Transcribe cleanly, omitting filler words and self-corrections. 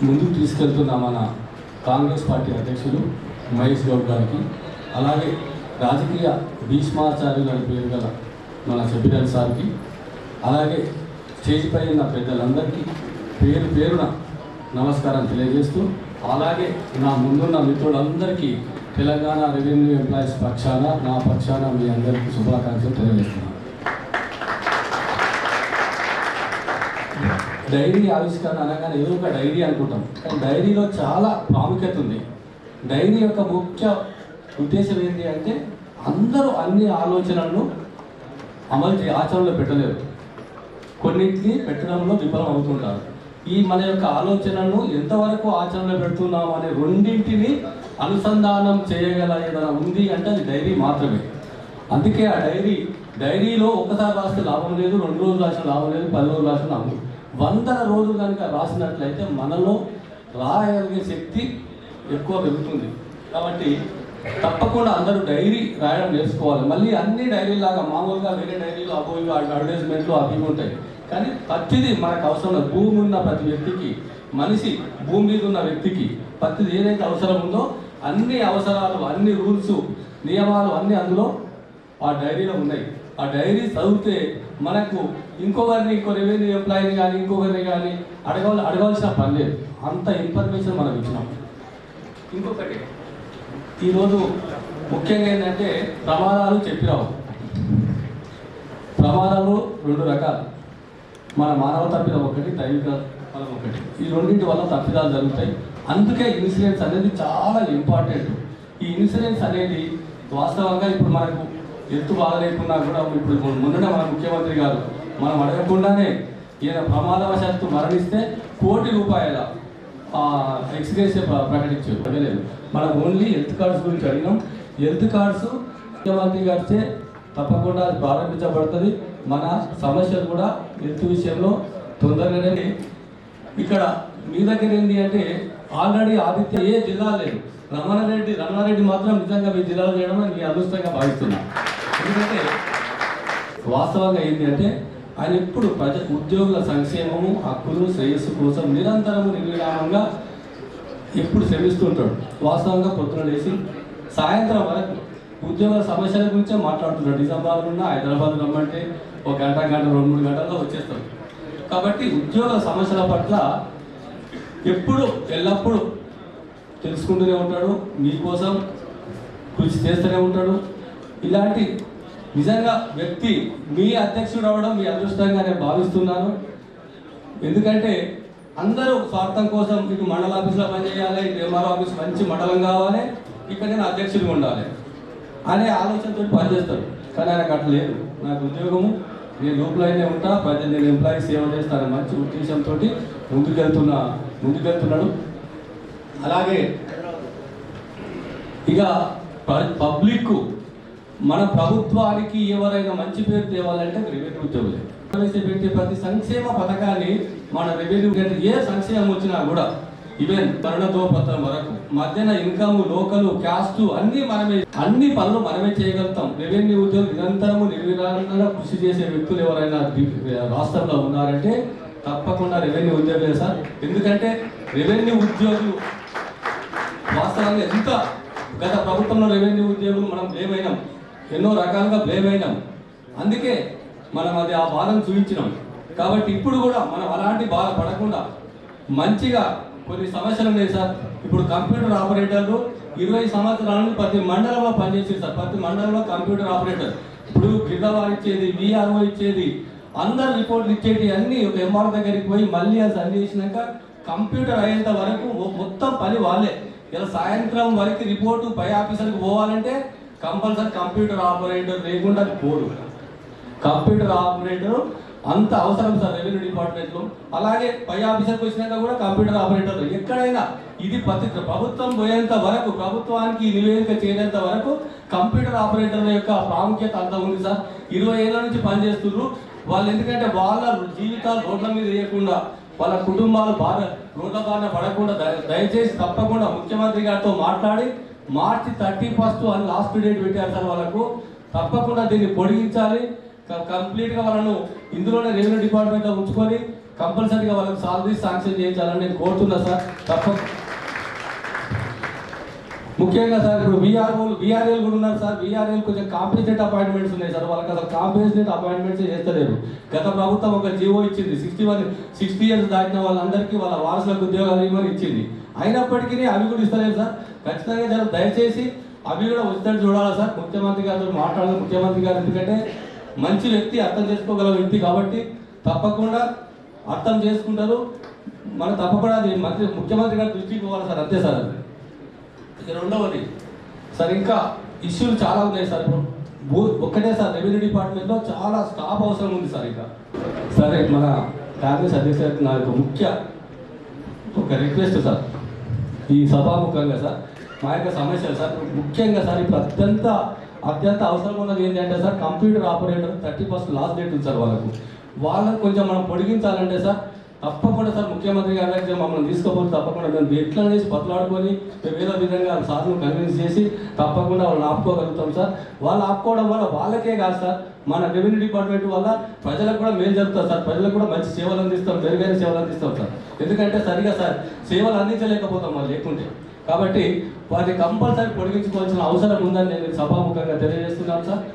ముందుకు తీసుకెళ్తున్న మన కాంగ్రెస్ పార్టీ అధ్యక్షులు మహేష్ గౌడ్ గారికి, అలాగే రాజకీయ భీష్మాచార్యులు అని పేరు గల మన షబీర్ సార్కి, అలాగే స్టేజ్ పై ఉన్న పెద్దలందరికీ పేరు పేరున నమస్కారం తెలియజేస్తూ, అలాగే నా ముందున్న మిత్రులందరికీ తెలంగాణ రెవెన్యూ ఎంప్లాయీస్ పక్షాన నా పక్షాన మీ అందరికీ శుభాకాంక్షలు తెలియజేస్తున్నాను. డైరీ ఆవిష్కరణ అనగానే ఏదో ఒక డైరీ అనుకుంటాం, కానీ డైరీలో చాలా ప్రాముఖ్యత ఉంది. డైరీ యొక్క ముఖ్య ఉద్దేశం ఏంటి అంటే అందరూ అన్ని ఆలోచనలను ఆచరణలో పెట్టలేరు, కొన్నింటిని పెట్టడంలో విఫలం అవుతుంటారు. ఈ మన యొక్క ఆలోచనలను ఎంతవరకు ఆచరణలో పెడుతున్నాం అనే రెండింటిని అనుసంధానం చేయగల ఏదైనా ఉంది అంటే అది డైరీ మాత్రమే. అందుకే ఆ డైరీలో ఒకసారి రాస్తే లాభం లేదు, 2 రోజులు రాసిన లాభం లేదు, 10 రోజులు రాసిన లాభం లేదు. 100 రోజులు కనుక రాసినట్లయితే మనలో రాయగలిగే శక్తి ఎక్కువ పెరుగుతుంది. కాబట్టి తప్పకుండా అందరూ డైరీ రాయడం నేర్చుకోవాలి. మళ్ళీ అన్ని డైరీలాగా మామూలుగా వేరే డైరీలు అపోయి అడ్వర్టైజ్మెంట్లు అవి ఉంటాయి, కానీ ప్రతిదీ మనకు అవసరం. భూమి ఉన్న ప్రతి వ్యక్తికి, మనిషి భూమి మీద ఉన్న వ్యక్తికి ప్రతిదీ ఏదైతే అవసరం ఉందో అన్ని అవసరాలు, అన్ని రూల్స్, నియమాలు అన్నీ అందులో ఆ డైరీలో ఉన్నాయి. ఆ డైరీ చదివితే మనకు ఇంకో రెవెన్యూ ఎంప్లాయీని కానీ ఇంకొకరిని కానీ అడగాల్సిన పని లేదు, అంత ఇన్ఫర్మేషన్ మనం ఇచ్చినాం. ఇంకొకటి ఈరోజు ముఖ్యంగా ఏంటంటే ప్రమాదాలు చెప్పిరావు. ప్రమాదాలు 2 రకాలు, మన మానవ తప్పిదం ఒకటి, దైవిక ఫలం ఒకటి. ఈ రెండింటి వల్ల తప్పిదాలు జరుగుతాయి. అందుకే ఇన్సూరెన్స్ అనేది చాలా ఇంపార్టెంట్. ఈ ఇన్సూరెన్స్ అనేది వాస్తవంగా ఇప్పుడు మనకు ఎత్తు బాగలేకున్నా కూడా ఇప్పుడు మొన్ననే మన ముఖ్యమంత్రి గారు మనం అడగకుండానే ఈయన ప్రమాదవశాత్తు మరణిస్తే ₹1 కోటి ఎక్స్గ్రేషియా ప్రకటించారు. అడగలేదు, మనం ఓన్లీ హెల్త్ కార్డ్స్ గురించి అడిగినాం. హెల్త్ కార్డ్స్ ముఖ్యమంత్రి గారితే తప్పకుండా అది ప్రారంభించబడుతుంది. మన సమస్యలు కూడా హెల్త్ విషయంలో తొందరగానే. ఇక్కడ మీ దగ్గర ఏంటి అంటే ఆల్రెడీ ఆదిత్య ఏ జిల్లా లేదు, రమణారెడ్డి మాత్రం నిజంగా మీ జిల్లాలో చేయడం మీ అదృష్టంగా భావిస్తున్నాను. ఎందుకంటే వాస్తవంగా ఏంటి అంటే ఆయన ఎప్పుడు ఉద్యోగుల సంక్షేమము, హక్కులు, శ్రేయస్సు కోసం నిరంతరము నిర్విరామంగా ఎప్పుడు శ్రమిస్తుంటాడు. వాస్తవంగా పొద్దున లేచి సాయంత్రం వరకు ఉద్యోగుల సమస్యల గురించే మాట్లాడుతుంటాడు. నిజామాబాద్ ఉన్నా హైదరాబాద్ రమ్మంటే 1 గంట 2-3 గంటల్లో వచ్చేస్తాడు. కాబట్టి ఉద్యోగుల సమస్యల పట్ల ఎప్పుడు ఎల్లప్పుడూ తెలుసుకుంటూనే ఉంటాడు, మీకోసం కృషి చేస్తూనే ఉంటాడు. ఇలాంటి నిజంగా వ్యక్తి మీ అధ్యక్షుడు అవ్వడం మీ అదృష్టంగా నేను భావిస్తున్నాను. ఎందుకంటే అందరూ స్వార్థం కోసం ఇటు మండల ఆఫీస్లో పనిచేయాలి, ఇటు ఎంఆర్ఓ ఆఫీస్ మంచి మండలం కావాలి, ఇక్కడ నేను అధ్యక్షుడిగా ఉండాలి అనే ఆలోచనతో పనిచేస్తాడు. కానీ ఆయనకు అట్లా లేదు, నాకు ఉద్యోగము, నేను లోపలైనే ఉంటా, నేను ఎంప్లాయీ సేవ చేస్తాను మంచి ఉద్దేశంతో ముందుకెళ్తున్నాడు. అలాగే ఇక పబ్లిక్ మన ప్రభుత్వానికి ఎవరైనా మంచి పేరు తేవాలంటే రెవెన్యూ ఉద్యోగులే. ప్రవేశపెట్టే ప్రతి సంక్షేమ పథకాన్ని మన రెవెన్యూ, ఏ సంక్షేమం వచ్చినా కూడా ఈవెన్ మరణదోపత్రం వరకు మధ్యన ఇన్కమ్, లోకలు, క్యాస్ట్ అన్ని పనులు మనమే చేయగలుగుతాం. రెవెన్యూ ఉద్యోగులు నిరంతరము నిర్విరామంగా కృషి చేసే వ్యక్తులు ఎవరైనా రాష్ట్రంలో ఉన్నారంటే తప్పకుండా రెవెన్యూ ఉద్యోగులే సార్. ఎందుకంటే రెవెన్యూ ఉద్యోగులు వాస్తవంగా ఎంత గత ప్రభుత్వంలో రెవెన్యూ ఉద్యోగులు మనం బ్లేమ్ అయినాం, ఎన్నో రకాలుగా బ్లేమ్ అయినాం. అందుకే మనం అది ఆ బాధను చూపించినాం. కాబట్టి ఇప్పుడు కూడా మనం అలాంటి బాధ పడకుండా మంచిగా కొన్ని సమస్యలు ఉన్నాయి సార్. ఇప్పుడు కంప్యూటర్ ఆపరేటర్లు 20 సంవత్సరాల నుంచి ప్రతి మండలంలో పనిచేసేది సార్. ప్రతి మండలంలో కంప్యూటర్ ఆపరేటర్, ఇప్పుడు గిరిజవారు ఇచ్చేది, విఆర్ఓ ఇచ్చేది, అందరు రిపోర్ట్లు ఇచ్చేది అన్నీ ఒక ఎంఆర్ దగ్గరికి పోయి మళ్ళీ అది సరి చేసినాక కంప్యూటర్ అయ్యేంత వరకు మొత్తం పని వాళ్ళే. ఇలా సాయంత్రం వరకు రిపోర్టు పై ఆఫీసర్కి పోవాలంటే కంపల్సరీ కంప్యూటర్ ఆపరేటర్ లేకుండా అది పోదు. కంప్యూటర్ ఆపరేటర్ అంత అవసరం సార్ రెవెన్యూ డిపార్ట్మెంట్లో. అలాగే పై ఆఫీసర్కి వచ్చినాక కూడా కంప్యూటర్ ఆపరేటర్లు ఎక్కడైనా ఇది ప్రభుత్వం పోయేంత వరకు, ప్రభుత్వానికి నివేదిక చేయనంత వరకు కంప్యూటర్ ఆపరేటర్ల యొక్క ప్రాముఖ్యత అంత ఉంది సార్. 20 ఏళ్ళ నుంచి పనిచేస్తున్నారు వాళ్ళు. ఎందుకంటే వాళ్ళ జీవితాలు రోడ్ల మీద వేయకుండా, వాళ్ళ కుటుంబాలు రోడ్ల బారిన పడకుండా దయచేసి తప్పకుండా ముఖ్యమంత్రి గారితో మాట్లాడి మార్చి 31 అని లాస్ట్ డేట్ పెట్టారు సార్. వాళ్ళకు తప్పకుండా దీన్ని పొడిగించాలి, కంప్లీట్గా వాళ్ళను ఇందులోనే రెవెన్యూ డిపార్ట్మెంట్లో ఉంచుకొని కంపల్సరీగా వాళ్ళకి సాలరీ శాంక్షన్ చేయించాలని నేను కోరుతున్నా సార్. ముఖ్యంగా సార్ ఇప్పుడు విఆర్ఎల్ కూడా ఉన్నారు సార్. విఆర్ఎల్ కొంచెం కాంపిటేట్ అపాయింట్మెంట్స్ ఉన్నాయి సార్. వాళ్ళకి అసలు కాంపిటేట్ అపాయింట్మెంట్స్ చేస్తలేరు. గత ప్రభుత్వం ఒక జీవో ఇచ్చింది, 60 ఇయర్స్ దాటిన వాళ్ళందరికీ వాళ్ళ వారసులకు ఉద్యోగాలు ఇవ్వమని ఇచ్చింది. అయినప్పటికీ అవి కూడా ఇస్తలేదు సార్. ఖచ్చితంగా దయచేసి అవి కూడా వచ్చేటట్టు చూడాలి సార్. ముఖ్యమంత్రి గారితో మాట్లాడాలి. ముఖ్యమంత్రి గారు ఎందుకంటే మంచి వ్యక్తి, అర్థం చేసుకోగల వ్యక్తి కాబట్టి తప్పకుండా అర్థం చేసుకుంటారు. మనం తప్పకుండా అది ముఖ్యమంత్రి గారి దృష్టికి పోవాలి సార్. అంతే సార్. అది ఇక రెండవది సార్, ఇంకా ఇష్యూలు చాలా ఉన్నాయి సార్. ఇప్పుడు ఒక్కటే సార్, రెవెన్యూ డిపార్ట్మెంట్లో చాలా స్టాఫ్ అవసరం ఉంది సార్. ఇంకా సరే, మన కాంగ్రెస్ అధ్యక్షుడికి నా యొక్క ఒక రిక్వెస్ట్ సార్, ఈ సభాముఖంగా సార్, మా యొక్క సమస్యలు సార్, ముఖ్యంగా సార్ ఇప్పుడు అత్యంత అవసరం ఉన్నది ఏంటంటే sir, computer operator 30% last date ఉంది సార్. వాళ్ళకు కొంచెం మనం పొడిగించాలంటే సార్ తప్పకుండా సార్ ముఖ్యమంత్రి గారి దగ్గర మమ్మల్ని తీసుకోపోతే తప్పకుండా మేము ఎట్లా చేసి బతలాడుకొని మేము ఏదో విధంగా సార్ను కన్విన్స్ చేసి తప్పకుండా వాళ్ళని ఆపుకోగలుగుతాం సార్. వాళ్ళు ఆపుకోవడం వల్ల వాళ్ళకే కాదు సార్, మన రెవెన్యూ డిపార్ట్మెంట్ వల్ల ప్రజలకు కూడా మేలు జరుగుతుంది సార్. ప్రజలకు కూడా మంచి సేవలు అందిస్తాం, మెరుగైన సేవలు అందిస్తాం సార్. ఎందుకంటే సరిగా సార్ సేవలు అందించలేకపోతాం వాళ్ళు లేకుంటే. కాబట్టి వాటిని కంపల్సరీ పొడిగించుకోవాల్సిన అవసరం ఉందని నేను సభాముఖంగా తెలియజేస్తున్నాను సార్.